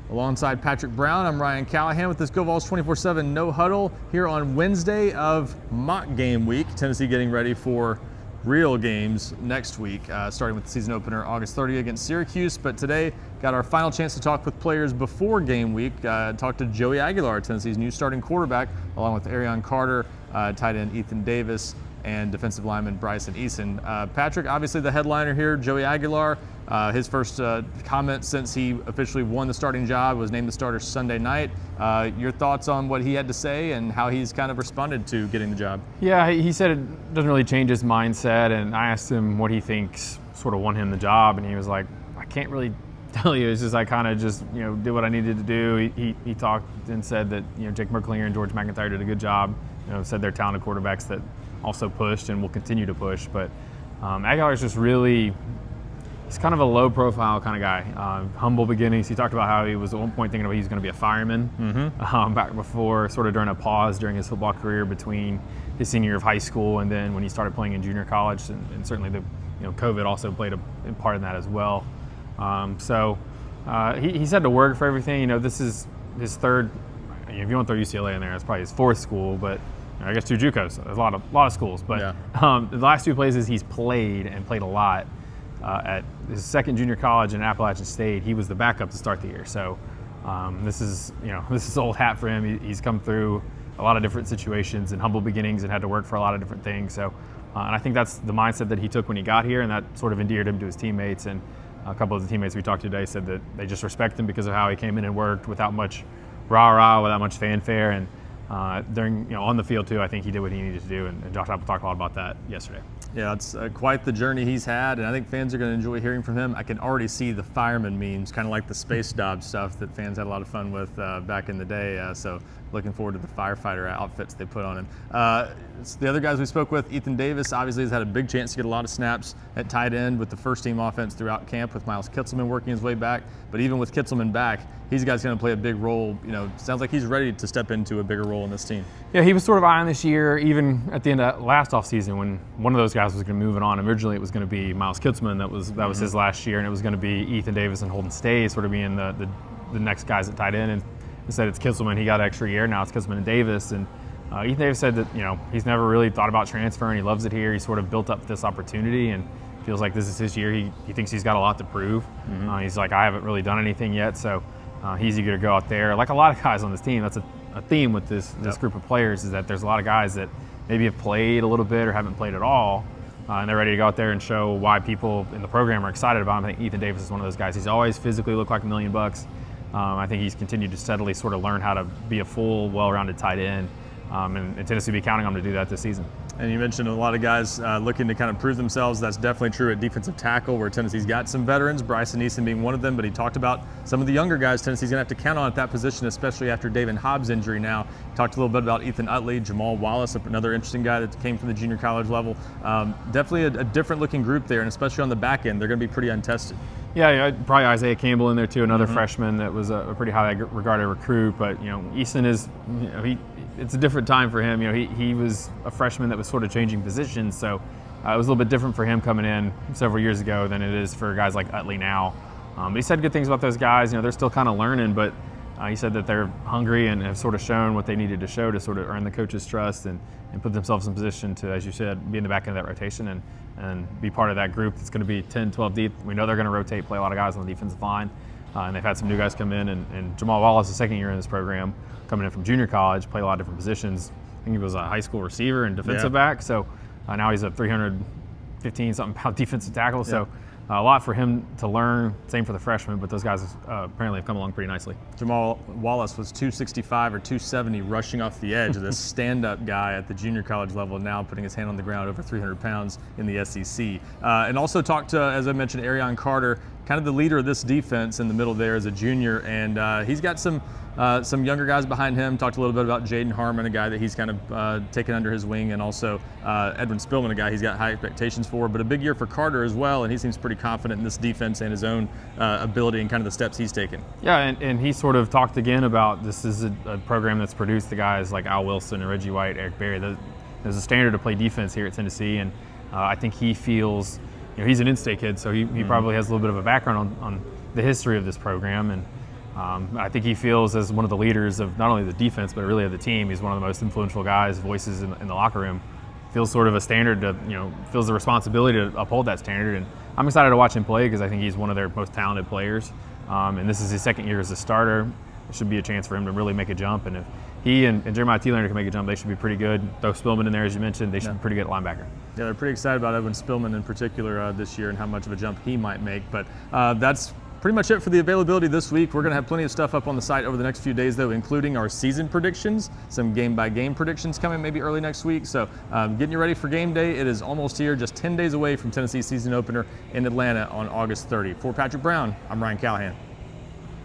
Alongside Patrick Brown, I'm Arion Callahan with this GoVols 24/7 No-Huddle here on Wednesday of mock game week. Tennessee getting ready for real games next week, starting with the season opener August 30th against Syracuse. But today, got our final chance to talk with players before game week. Talked to Joey Aguilar, Tennessee's new starting quarterback, along with Arion Carter, tight end Ethan Davis, and defensive lineman Bryson Eason. Patrick, obviously the headliner here, Joey Aguilar. His first comment since he officially won the starting job was named the starter Sunday night. Your thoughts on what he had to say and how he's kind of responded to getting the job? Yeah, he said it doesn't really change his mindset, and I asked him what he thinks sort of won him the job, and he was like, I can't really tell you. It's just I kind of just did what I needed to do. He talked and said that Jake Merklinger and George McIntyre did a good job. Said they're talented quarterbacks that also pushed and will continue to push. But Aguilar is just really, he's kind of a low-profile kind of guy. Humble beginnings. He talked about how he was at one point thinking about he was going to be a fireman back before, sort of during a pause during his football career between his senior year of high school and then when he started playing in junior college. And certainly the COVID also played a part in that as well. He said to work for everything. This is his third. If you want to throw UCLA in there, it's probably his fourth school, but I guess 2 JUCOs. There's a lot of schools, but the last 2 places he's played a lot. At his second junior college in Appalachian State, he was the backup to start the year. So this is old hat for him. He's come through a lot of different situations and humble beginnings and had to work for a lot of different things. So and I think that's the mindset that he took when he got here, and that sort of endeared him to his teammates. And a couple of the teammates we talked to today said that they just respect him because of how he came in and worked without much rah-rah, without much fanfare, and during on the field too, I think he did what he needed to do, and Josh Apple talked a lot about that yesterday. Yeah, it's quite the journey he's had, and I think fans are going to enjoy hearing from him. I can already see the fireman memes, kind of like the Space Dodge stuff that fans had a lot of fun with back in the day. So looking forward to the firefighter outfits they put on him. The other guys we spoke with, Ethan Davis, obviously has had a big chance to get a lot of snaps at tight end with the first team offense throughout camp with Miles Kitselman working his way back. But even with Kitselman back, he's going to play a big role. Sounds like he's ready to step into a bigger role in this team. Yeah, he was sort of eyeing this year, even at the end of last offseason when one of those guys was going to move it on. Originally it was going to be Miles Kitselman, that was his last year, and it was going to be Ethan Davis and Holden Stay sort of being the next guys at tight end. And instead it's Kitselman. He got an extra year. Now it's Kitselman and Davis. And Ethan Davis said that he's never really thought about transferring. He loves it here. He sort of built up this opportunity and feels like this is his year. He thinks he's got a lot to prove. He's like, I haven't really done anything yet, so he's eager to go out there. Like a lot of guys on this team, that's a theme with this group of players, is that there's a lot of guys that maybe have played a little bit or haven't played at all, and they're ready to go out there and show why people in the program are excited about him. I think Ethan Davis is one of those guys. He's always physically looked like $1 million. I think he's continued to steadily sort of learn how to be a full, well-rounded tight end, and Tennessee will be counting on him to do that this season. And you mentioned a lot of guys looking to kind of prove themselves. That's definitely true at defensive tackle, where Tennessee's got some veterans, Bryson Eason being one of them, but he talked about some of the younger guys Tennessee's going to have to count on at that position, especially after David Hobbs' injury now. Talked a little bit about Ethan Utley, Jamal Wallace, another interesting guy that came from the junior college level. Definitely a different looking group there, and especially on the back end, they're going to be pretty untested. Yeah, probably Isaiah Campbell in there too, another freshman that was a pretty highly regarded recruit. But Eason is, it's a different time for him. He was a freshman that was sort of changing positions, so it was a little bit different for him coming in several years ago than it is for guys like Utley now. But he said good things about those guys. They're still kind of learning, but he said that they're hungry and have sort of shown what they needed to show to sort of earn the coach's trust and put themselves in position to, as you said, be in the back end of that rotation and be part of that group that's going to be 10, 12 deep. We know they're going to rotate, play a lot of guys on the defensive line, and they've had some new guys come in. And Jamal Wallace, the second year in this program, coming in from junior college, played a lot of different positions. I think he was a high school receiver and defensive back, so now he's a 315-something pound defensive tackle. So a lot for him to learn. Same for the freshmen, but those guys apparently have come along pretty nicely. Jamal Wallace was 265 or 270 rushing off the edge. This stand-up guy at the junior college level, now putting his hand on the ground, over 300 pounds in the SEC. And also talked to, as I mentioned, Arion Carter, kind of the leader of this defense in the middle there as a junior, and he's got some younger guys behind him. Talked a little bit about Jaden Harmon, a guy that he's kind of taken under his wing, and also Edwin Spillman, a guy he's got high expectations for. But a big year for Carter as well, and he seems pretty confident in this defense and his own ability and kind of the steps he's taken. Yeah, and he sort of talked again about this is a program that's produced the guys like Al Wilson and Reggie White, Eric Berry. There's a standard to play defense here at Tennessee, and I think he feels, he's an in-state kid, so he probably has a little bit of a background on the history of this program, and I think he feels as one of the leaders of not only the defense, but really of the team. He's one of the most influential guys, voices in the locker room. Feels sort of a standard to, feels the responsibility to uphold that standard. And I'm excited to watch him play because I think he's one of their most talented players. And this is his second year as a starter. It should be a chance for him to really make a jump. And if he and Jeremiah Thielener can make a jump, they should be pretty good. Throw Spillman in there, as you mentioned, they should be pretty good at linebacker. Yeah, they're pretty excited about Evan Spillman in particular this year and how much of a jump he might make. But that's pretty much it for the availability this week. We're going to have plenty of stuff up on the site over the next few days, though, including our season predictions, some game-by-game predictions coming maybe early next week. So getting you ready for game day. It is almost here, just 10 days away from Tennessee's season opener in Atlanta on August 30. For Patrick Brown, I'm Ryan Callahan.